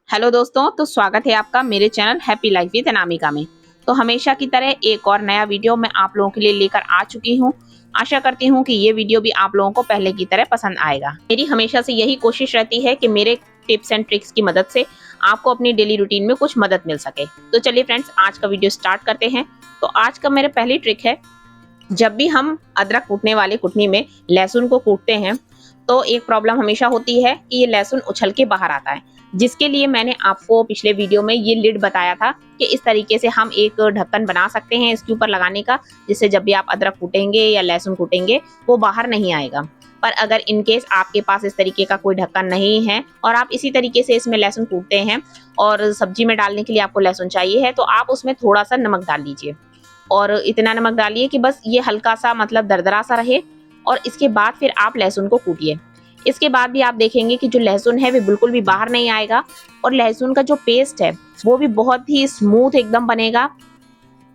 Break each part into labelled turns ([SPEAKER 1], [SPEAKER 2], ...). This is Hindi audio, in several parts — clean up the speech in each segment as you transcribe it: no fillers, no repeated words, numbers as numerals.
[SPEAKER 1] हेलो दोस्तों, तो स्वागत है आपका मेरे channel happy life with Anamika में। तो हमेशा की तरह एक और नया वीडियो मैं आप लोगों के लिए लेकर आ चुकी हूँ। आशा करती हूँ कि ये वीडियो भी आप लोगों को पहले की तरह पसंद आएगा। मेरी हमेशा से यही कोशिश रहती है कि मेरे टिप्स एंड ट्रिक्स की मदद से आपको अपनी डेली रूटीन में कुछ मदद मिल सके। तो चलिए फ्रेंड्स, आज का वीडियो स्टार्ट करते हैं। तो आज का मेरा पहली ट्रिक है, जब भी हम अदरक कूटने वाले कुटनी में लहसुन को कूटते हैं तो एक प्रॉब्लम हमेशा होती है कि ये लहसुन उछल के बाहर आता है, जिसके लिए मैंने आपको पिछले वीडियो में ये लिड बताया था कि इस तरीके से हम एक ढक्कन बना सकते हैं इसके ऊपर लगाने का, जिससे जब भी आप अदरक कूटेंगे या लहसुन कूटेंगे वो बाहर नहीं आएगा। पर अगर इन केस आपके पास इस तरीके का कोई ढक्कन नहीं है और आप इसी तरीके से इसमें लहसुन कूटते हैं और सब्जी में डालने के लिए आपको लहसुन चाहिए है, तो आप उसमें थोड़ा सा नमक डाल लीजिए। और इतना नमक डालिए कि बस ये हल्का सा मतलब दरदरा सा रहे, और इसके बाद फिर आप लहसुन को कूटिए। इसके बाद भी आप देखेंगे कि जो लहसुन है वो बिल्कुल भी बाहर नहीं आएगा और लहसुन का जो पेस्ट है वो भी बहुत ही स्मूथ एकदम बनेगा।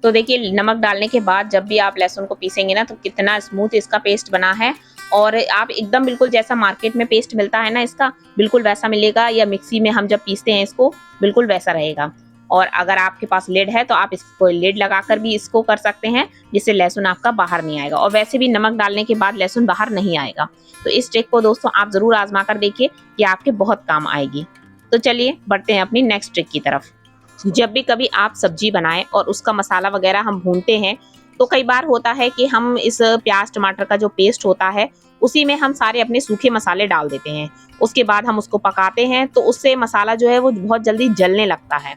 [SPEAKER 1] तो देखिए, नमक डालने के बाद जब भी आप लहसुन को पीसेंगे ना, तो कितना स्मूथ इसका पेस्ट बना है। और आप एकदम बिल्कुल जैसा मार्केट में पेस्ट मिलता है ना इसका, बिल्कुल वैसा मिलेगा, या मिक्सी में हम जब पीसते हैं इसको बिल्कुल वैसा रहेगा। और अगर आपके पास लिड है तो आप इसको लिड लगाकर भी इसको कर सकते हैं, जिससे लहसुन आपका बाहर नहीं आएगा। और वैसे भी नमक डालने के बाद लहसुन बाहर नहीं आएगा। तो इस ट्रिक को दोस्तों आप जरूर आजमा कर देखिए, कि आपके बहुत काम आएगी। तो चलिए बढ़ते हैं अपनी नेक्स्ट ट्रिक की तरफ। जब भी कभी आप सब्जी बनाएं और उसका मसाला वगैरह हम भूनते हैं, तो कई बार होता है कि हम इस प्याज टमाटर का जो पेस्ट होता है उसी में हम सारे अपने सूखे मसाले डाल देते हैं। उसके बाद हम उसको पकाते हैं, तो उससे मसाला जो है वो बहुत जल्दी जलने लगता है।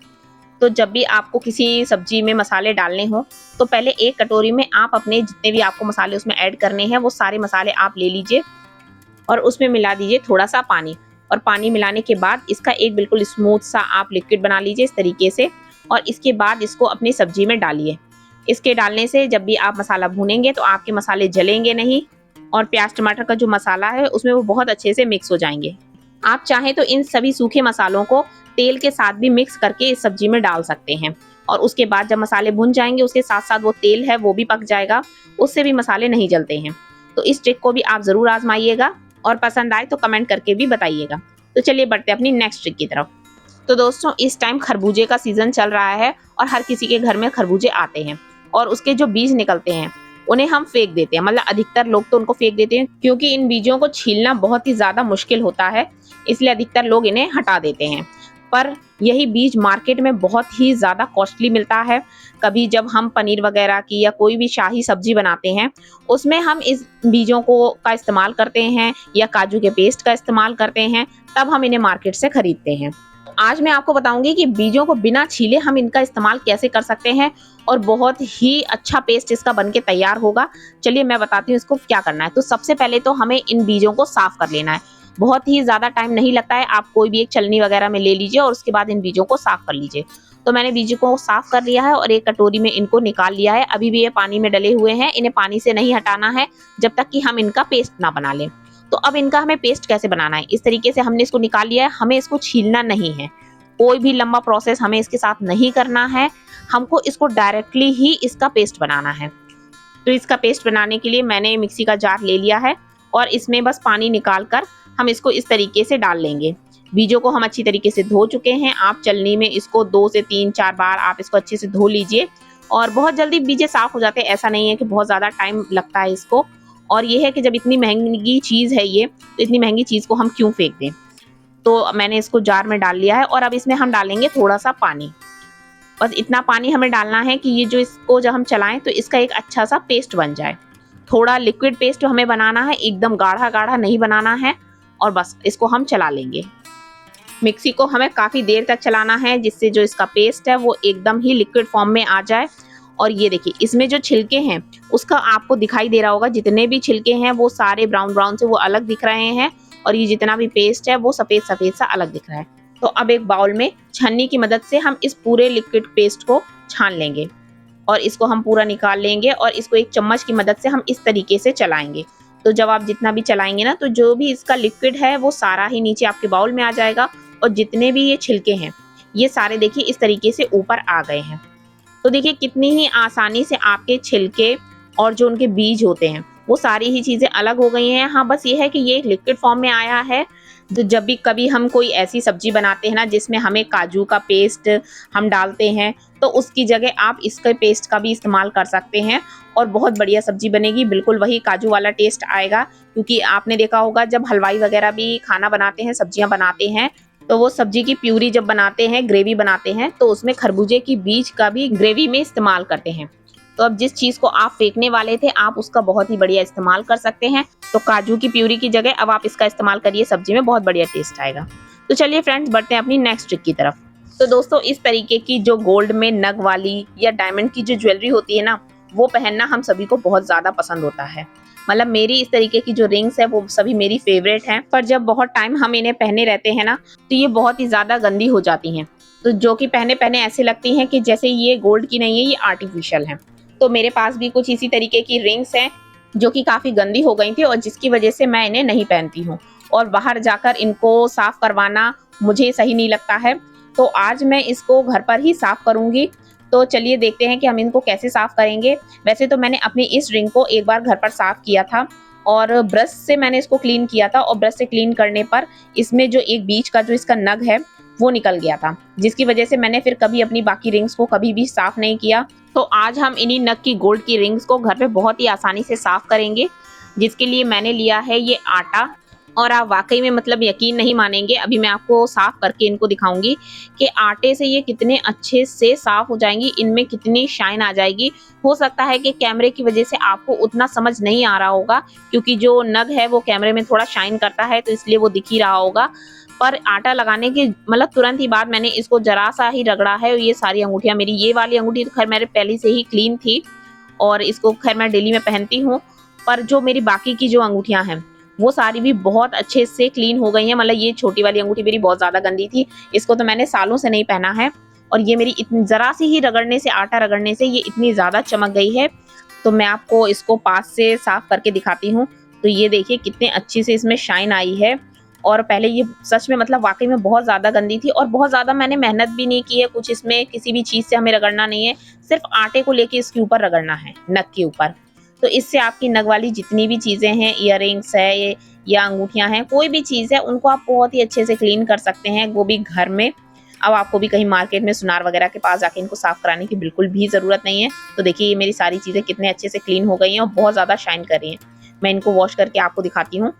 [SPEAKER 1] तो जब भी आपको किसी सब्जी में मसाले डालने हो, तो पहले एक कटोरी में आप अपने जितने भी आपको मसाले उसमें ऐड करने हैं वो सारे मसाले आप ले लीजिए और उसमें मिला दीजिए थोड़ा सा पानी। और पानी मिलाने के बाद इसका एक बिल्कुल स्मूथ सा आप लिक्विड बना लीजिए इस तरीके से। और इसके बाद इसको अपनी सब्जी में डालिए। इसके डालने से जब भी आप मसाला भूनेंगे तो आपके मसाले जलेंगे नहीं, और प्याज टमाटर का जो मसाला है उसमें वो बहुत अच्छे से मिक्स हो जाएंगे। आप चाहें तो इन सभी सूखे मसालों को तेल के साथ भी मिक्स करके इस सब्जी में डाल सकते हैं। और उसके बाद जब मसाले भुन जाएंगे, उसके साथ साथ वो तेल है वो भी पक जाएगा, उससे भी मसाले नहीं जलते हैं। तो इस ट्रिक को भी आप जरूर आजमाइएगा, और पसंद आए तो कमेंट करके भी बताइएगा। तो चलिए बढ़ते हैं अपनी नेक्स्ट ट्रिक की तरफ। तो दोस्तों, इस टाइम खरबूजे का सीजन चल रहा है और हर किसी के घर में खरबूजे आते हैं, और उसके जो बीज निकलते हैं उन्हें हम फेंक देते हैं। मतलब अधिकतर लोग तो उनको फेंक देते हैं, क्योंकि इन बीजों को छीलना बहुत ही ज्यादा मुश्किल होता है, इसलिए अधिकतर लोग इन्हें हटा देते हैं। पर यही बीज मार्केट में बहुत ही ज्यादा कॉस्टली मिलता है। कभी जब हम पनीर वगैरह की या कोई भी शाही सब्जी बनाते हैं, उसमें हम इस बीजों को का इस्तेमाल करते हैं, या काजू के पेस्ट का इस्तेमाल करते हैं, तब हम इन्हें मार्केट से खरीदते हैं। आज मैं आपको बताऊंगी कि बीजों को बिना छीले हम इनका इस्तेमाल कैसे कर सकते हैं, और बहुत ही अच्छा पेस्ट इसका बनके तैयार होगा। चलिए मैं बताती हूँ इसको क्या करना है। तो सबसे पहले तो हमें इन बीजों को साफ कर लेना है। बहुत ही ज्यादा टाइम नहीं लगता है, आप कोई भी एक छलनी वगैरह में ले लीजिए और उसके बाद इन बीजों को साफ कर लीजिए। तो मैंने बीजों को साफ कर लिया है और एक कटोरी में इनको निकाल लिया है। अभी भी ये पानी में डले हुए हैं, इन्हें पानी से नहीं हटाना है जब तक कि हम इनका पेस्ट ना बना लें। तो अब इनका हमें पेस्ट कैसे बनाना है, इस तरीके से हमने इसको निकाल लिया है। हमें इसको छीलना नहीं है, कोई भी लंबा प्रोसेस हमें इसके साथ नहीं करना है। हमको इसको डायरेक्टली ही इसका पेस्ट बनाना है। तो इसका पेस्ट बनाने के लिए मैंने मिक्सी का जार ले लिया है, और इसमें बस पानी निकाल कर हम इसको इस तरीके से डाल लेंगे। बीजों को हम अच्छी तरीके से धो चुके हैं। आप चलनी में इसको 2 से 3-4 बार आप इसको अच्छे से धो लीजिए, और बहुत जल्दी बीजे साफ हो जाते हैं। ऐसा नहीं है कि बहुत ज़्यादा टाइम लगता है इसको। और ये है कि जब इतनी महंगी चीज़ है ये, तो इतनी महंगी चीज़ को हम क्यों फेंक दें। तो मैंने इसको जार में डाल लिया है, और अब इसमें हम डालेंगे थोड़ा सा पानी। बस इतना पानी हमें डालना है कि ये जो इसको जब हम चलाएं तो इसका एक अच्छा सा पेस्ट बन जाए। थोड़ा लिक्विड पेस्ट हमें बनाना है, एकदम गाढ़ा गाढ़ा नहीं बनाना है। और बस इसको हम चला लेंगे। मिक्सी को हमें काफ़ी देर तक चलाना है, जिससे जो इसका पेस्ट है वो एकदम ही लिक्विड फॉर्म में आ जाए। और ये देखिए, इसमें जो छिलके हैं उसका आपको दिखाई दे रहा होगा, जितने भी छिलके हैं वो सारे ब्राउन ब्राउन से वो अलग दिख रहे हैं, और ये जितना भी पेस्ट है वो सफ़ेद सफ़ेद सा अलग दिख रहा है। तो अब एक बाउल में छन्नी की मदद से हम इस पूरे लिक्विड पेस्ट को छान लेंगे, और इसको हम पूरा निकाल लेंगे, और इसको एक चम्मच की मदद से हम इस तरीके से चलाएंगे। तो जब आप जितना भी चलाएंगे ना, तो जो भी इसका लिक्विड है वो सारा ही नीचे आपके बाउल में आ जाएगा, और जितने भी ये छिलके हैं ये सारे देखिए इस तरीके से ऊपर आ गए हैं। तो देखिए कितनी ही आसानी से आपके छिलके और जो उनके बीज होते हैं वो सारी ही चीज़ें अलग हो गई हैं। हाँ, बस ये है कि ये एक लिक्विड फॉर्म में आया है, तो जब भी कभी हम कोई ऐसी सब्जी बनाते हैं ना जिसमें हमें काजू का पेस्ट हम डालते हैं, तो उसकी जगह आप इसके पेस्ट का भी इस्तेमाल कर सकते हैं और बहुत बढ़िया सब्जी बनेगी। बिल्कुल वही काजू वाला टेस्ट आएगा, क्योंकि आपने देखा होगा जब हलवाई वगैरह भी खाना बनाते हैं, सब्जियां बनाते हैं, तो वो सब्जी की प्यूरी जब बनाते हैं, ग्रेवी बनाते हैं, तो उसमें खरबूजे की बीज का भी ग्रेवी में इस्तेमाल करते हैं। तो अब जिस चीज को आप फेंकने वाले थे, आप उसका बहुत ही बढ़िया इस्तेमाल कर सकते हैं। तो काजू की प्यूरी की जगह अब आप इसका इस्तेमाल करिए, सब्जी में बहुत बढ़िया टेस्ट आएगा। तो चलिए फ्रेंड्स, बढ़ते हैं अपनी नेक्स्ट ट्रिक की तरफ। तो दोस्तों, इस तरीके की जो गोल्ड में नग वाली या डायमंड की जो ज्वेलरी होती है ना, वो पहनना हम सभी को बहुत ज्यादा पसंद होता है। मतलब मेरी इस तरीके की जो रिंग्स है वो सभी मेरी फेवरेट हैं, पर जब बहुत टाइम हम इन्हें पहने रहते हैं ना, तो ये बहुत ही ज्यादा गंदी हो जाती हैं। तो जो कि पहने पहने ऐसे लगती हैं कि जैसे ये गोल्ड की नहीं है, ये आर्टिफिशियल है। तो मेरे पास भी कुछ इसी तरीके की रिंग्स हैं जो कि काफी गंदी हो गई थी और जिसकी वजह से मैं इन्हें नहीं पहनती हूँ, और बाहर जाकर इनको साफ करवाना मुझे सही नहीं लगता है। तो आज मैं इसको घर पर ही साफ करूंगी। तो चलिए देखते हैं कि हम इनको कैसे साफ करेंगे। वैसे तो मैंने अपनी इस रिंग को एक बार घर पर साफ किया था और ब्रश से मैंने इसको क्लीन किया था, और ब्रश से क्लीन करने पर इसमें जो एक बीच का जो इसका नग है वो निकल गया था, जिसकी वजह से मैंने फिर कभी अपनी बाकी रिंग्स को कभी भी साफ नहीं किया। तो आज हम इन्हीं नग की गोल्ड की रिंग्स को घर पे बहुत ही आसानी से साफ करेंगे, जिसके लिए मैंने लिया है ये आटा। और आप वाकई में मतलब यकीन नहीं मानेंगे, अभी मैं आपको साफ करके इनको दिखाऊंगी कि आटे से ये कितने अच्छे से साफ हो जाएंगी, इनमें कितनी शाइन आ जाएगी। हो सकता है कि कैमरे की वजह से आपको उतना समझ नहीं आ रहा होगा, क्योंकि जो नग है वो कैमरे में थोड़ा शाइन करता है, तो इसलिए वो दिख ही रहा होगा। पर आटा लगाने के मतलब तुरंत ही बाद मैंने इसको जरा सा ही रगड़ा है, और ये सारी अंगूठियां मेरी, ये वाली अंगूठी तो खैर मेरे पहले से ही क्लीन थी और इसको खैर मैं डेली में पहनती हूँ, पर जो मेरी बाकी की जो अंगूठियां हैं वो सारी भी बहुत अच्छे से क्लीन हो गई हैं। मतलब ये छोटी वाली अंगूठी मेरी बहुत ज्यादा गंदी थी, इसको तो मैंने सालों से नहीं पहना है, और ये मेरी इतनी जरा सी ही रगड़ने से, आटा रगड़ने से ये इतनी ज्यादा चमक गई है। तो मैं आपको इसको पास से साफ करके दिखाती हूँ। तो ये देखिए कितने अच्छी से इसमें शाइन आई है, और पहले ये सच में मतलब वाकई में बहुत ज़्यादा गंदी थी, और बहुत ज़्यादा मैंने मेहनत भी नहीं की है कुछ, इसमें किसी भी चीज़ से हमें रगड़ना नहीं है, सिर्फ आटे को लेके इसके ऊपर रगड़ना है, नग के ऊपर। तो इससे आपकी नग वाली जितनी भी चीज़ें हैं, इयररिंग्स है ये या अंगूठियां हैं, कोई भी चीज़ है, उनको आप बहुत ही अच्छे से क्लीन कर सकते हैं, वो भी घर में। अब आपको भी कहीं मार्केट में सुनार वगैरह के पास जाके इनको साफ कराने की बिल्कुल भी ज़रूरत नहीं है। तो देखिए ये मेरी सारी चीज़ें कितने अच्छे से क्लीन हो गई हैं और बहुत ज़्यादा शाइन कर रही हैं। मैं इनको वॉश करके आपको दिखाती हूँ।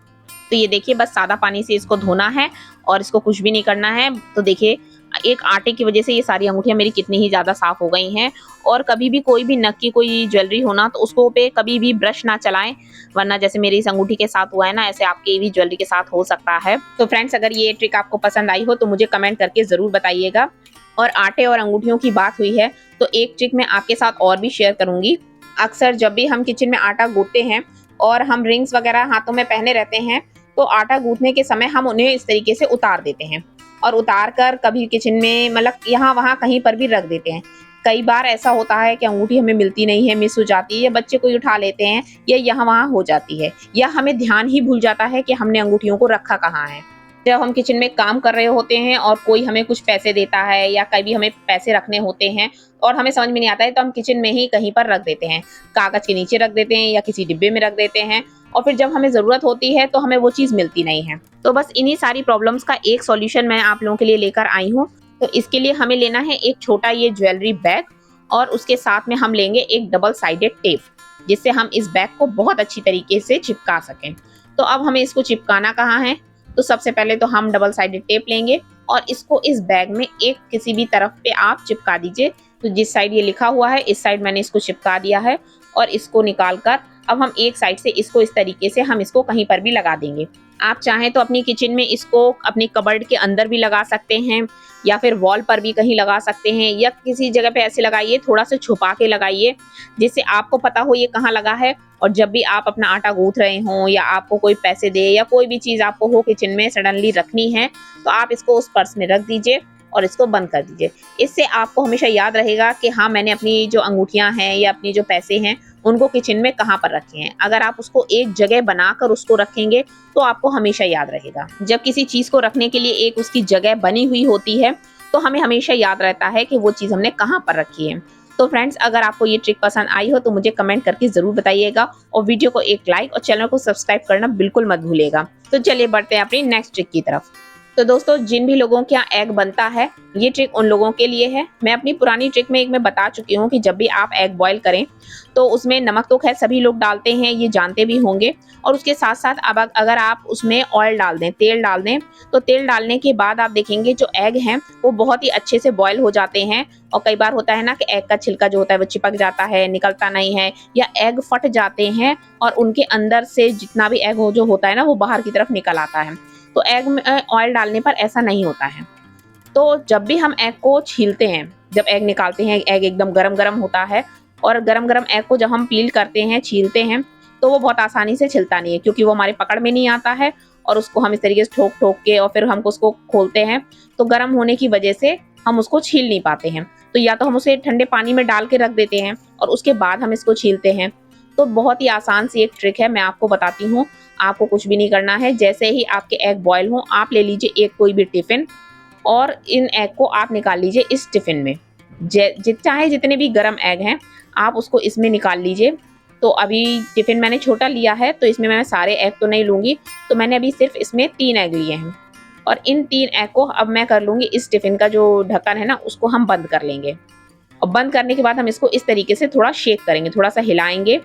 [SPEAKER 1] तो ये देखिए बस सादा पानी से इसको धोना है और इसको कुछ भी नहीं करना है। तो देखिए एक आटे की वजह से ये सारी अंगूठियां मेरी कितनी ही ज्यादा साफ हो गई हैं। और कभी भी कोई भी नग की कोई ज्वेलरी हो ना, तो उसको पे कभी भी ब्रश ना चलाएं, वरना जैसे मेरी इस अंगूठी के साथ हुआ है ना, ऐसे आपके भी ज्वेलरी के साथ हो सकता है। तो फ्रेंड्स, अगर ये ट्रिक आपको पसंद आई हो तो मुझे कमेंट करके जरूर बताइएगा। और आटे और अंगूठियों की बात हुई है तो एक ट्रिक मैं आपके साथ और भी शेयर करूंगी। अक्सर जब भी हम किचन में आटा गूंथते हैं और हम रिंग्स वगैरह हाथों में पहने रहते हैं, तो आटा गूंथने के समय हम उन्हें इस तरीके से उतार देते हैं, और उतार कर कभी किचन में मतलब यहाँ वहाँ कहीं पर भी रख देते हैं। कई बार ऐसा होता है कि अंगूठी हमें मिलती नहीं है, मिस हो जाती है, या बच्चे कोई उठा लेते हैं, या यहाँ वहाँ हो जाती है, या हमें ध्यान ही भूल जाता है कि हमने अंगूठियों को रखा कहाँ है। जब हम किचन में काम कर रहे होते हैं और कोई हमें कुछ पैसे देता है, या कभी हमें पैसे रखने होते हैं और हमें समझ में नहीं आता है, तो हम किचन में ही कहीं पर रख देते हैं, कागज के नीचे रख देते हैं या किसी डिब्बे में रख देते हैं, और फिर जब हमें ज़रूरत होती है तो हमें वो चीज़ मिलती नहीं है। तो बस इन्हीं सारी प्रॉब्लम्स का एक सॉल्यूशन मैं आप लोगों के लिए लेकर आई हूँ। तो इसके लिए हमें लेना है एक छोटा ये ज्वेलरी बैग, और उसके साथ में हम लेंगे एक डबल साइडेड टेप, जिससे हम इस बैग को बहुत अच्छी तरीके से चिपका सकें। तो अब हमें इसको चिपकाना कहाँ है, तो सबसे पहले तो हम डबल साइडेड टेप लेंगे और इसको इस बैग में एक किसी भी तरफ पे आप चिपका दीजिए। तो जिस साइड ये लिखा हुआ है इस साइड मैंने इसको चिपका दिया है, और इसको निकाल कर अब हम एक साइड से इसको इस तरीके से हम इसको कहीं पर भी लगा देंगे। आप चाहें तो अपनी किचन में इसको अपनी कबर्ड के अंदर भी लगा सकते हैं, या फिर वॉल पर भी कहीं लगा सकते हैं, या किसी जगह पे ऐसे लगाइए, थोड़ा सा छुपा के लगाइए, जिससे आपको पता हो ये कहाँ लगा है। और जब भी आप अपना आटा गूंथ रहे हों, या आपको कोई पैसे दे, या कोई भी चीज़ आपको हो किचन में सडनली रखनी है, तो आप इसको उस पर्स में रख दीजिए और इसको बंद कर दीजिए। इससे आपको हमेशा याद रहेगा कि हाँ, मैंने अपनी जो अंगूठियां हैं या अपनी जो पैसे हैं उनको किचन में कहाँ पर रखे हैं। अगर आप उसको एक जगह बनाकर उसको रखेंगे तो आपको हमेशा याद रहेगा। जब किसी चीज़ को रखने के लिए एक उसकी जगह बनी हुई होती है, तो हमें हमेशा याद रहता है कि वो चीज़ हमने कहाँ पर रखी है। तो फ्रेंड्स, अगर आपको ये ट्रिक पसंद आई हो तो मुझे कमेंट करके जरूर बताइएगा और वीडियो को एक लाइक और चैनल को सब्सक्राइब करना बिल्कुल मत भूलिएगा। तो चलिए बढ़ते हैं अपनी नेक्स्ट ट्रिक की तरफ। तो दोस्तों, जिन भी लोगों के यहाँ एग बनता है, ये ट्रिक उन लोगों के लिए है। मैं अपनी पुरानी ट्रिक में एक में बता चुकी हूँ कि जब भी आप एग बॉईल करें तो उसमें नमक तो खैर सभी लोग डालते हैं, ये जानते भी होंगे। और उसके साथ साथ अब अगर आप उसमें ऑयल डाल दें, तेल डाल दें, तो तेल डालने के बाद आप देखेंगे जो एग हैं वो बहुत ही अच्छे से बॉयल हो जाते हैं। और कई बार होता है ना कि एग का छिलका जो होता है वो चिपक जाता है, निकलता नहीं है, या एग फट जाते हैं और उनके अंदर से जितना भी एग जो होता है ना वो बाहर की तरफ निकल आता है। तो एग में ऑयल डालने पर ऐसा नहीं होता है। तो जब भी हम एग को छीलते हैं, जब एग निकालते हैं, एग एकदम गरम गरम होता है, और गरम गरम एग को जब हम पील करते हैं, छीलते हैं, तो वो बहुत आसानी से छिलता नहीं है, क्योंकि वो हमारे पकड़ में नहीं आता है। और उसको हम इस तरीके से ठोक ठोक के और फिर हम उसको खोलते हैं, तो गर्म होने की वजह से हम उसको छील नहीं पाते हैं। तो या तो हम उसे ठंडे पानी में डाल के रख देते हैं और उसके बाद हम इसको छीलते हैं। तो बहुत ही आसान सी एक ट्रिक है, मैं आपको बताती हूँ। आपको कुछ भी नहीं करना है। जैसे ही आपके एग बॉयल हो, आप ले लीजिए एक कोई भी टिफिन और इन एग को आप निकाल लीजिए इस टिफिन में। चाहे जितने भी गर्म एग हैं आप उसको इसमें निकाल लीजिए। तो अभी टिफिन मैंने छोटा लिया है, तो इसमें मैं सारे एग तो नहीं लूंगी, तो मैंने अभी सिर्फ इसमें 3 एग लिए हैं। और इन 3 एग को अब मैं कर लूंगी, इस टिफिन का जो ढक्कन है ना उसको हम बंद कर लेंगे। और बंद करने के बाद हम इसको इस तरीके से थोड़ा शेक करेंगे, थोड़ा सा हिलाएंगे।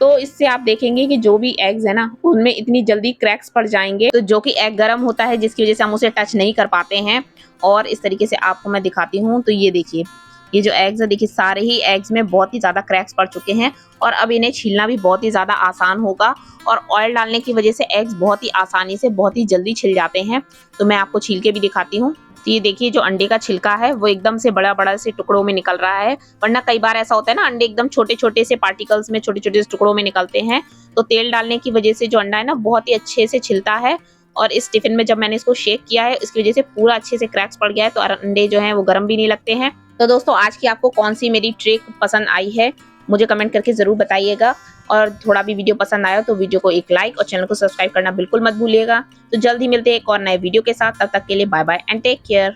[SPEAKER 1] तो इससे आप देखेंगे कि जो भी एग्स है ना उनमें इतनी जल्दी क्रैक्स पड़ जाएंगे। तो जो कि एग गर्म होता है जिसकी वजह से हम उसे टच नहीं कर पाते हैं। और इस तरीके से आपको मैं दिखाती हूँ। तो ये देखिए, ये जो एग्स है, देखिए सारे ही एग्स में बहुत ही ज़्यादा क्रैक्स पड़ चुके हैं और अब इन्हें छीलना भी बहुत ही ज़्यादा आसान होगा। और ऑयल डालने की वजह से एग्स बहुत ही आसानी से, बहुत ही जल्दी छिल जाते हैं। तो मैं आपको छील के भी दिखाती हूँ। तो ये देखिए, जो अंडे का छिलका है वो एकदम से बड़ा बड़ा से टुकड़ों में निकल रहा है। वरना कई बार ऐसा होता है ना, अंडे एकदम छोटे छोटे से पार्टिकल्स में, छोटे छोटे से टुकड़ों में निकलते हैं। तो तेल डालने की वजह से जो अंडा है ना बहुत ही अच्छे से छिलता है। और इस टिफिन में जब मैंने इसको शेक किया है, इसकी वजह से पूरा अच्छे से क्रैक्स पड़ गया है। तो अंडे जो हैं वो गर्म भी नहीं लगते हैं। तो दोस्तों, आज की आपको कौन सी मेरी ट्रिक पसंद आई है मुझे कमेंट करके जरूर बताइएगा। और थोड़ा भी वीडियो पसंद आया तो वीडियो को एक लाइक और चैनल को सब्सक्राइब करना बिल्कुल मत भूलिएगा। तो जल्द ही मिलते हैं एक और नए वीडियो के साथ। तब तक के लिए bye bye and take care.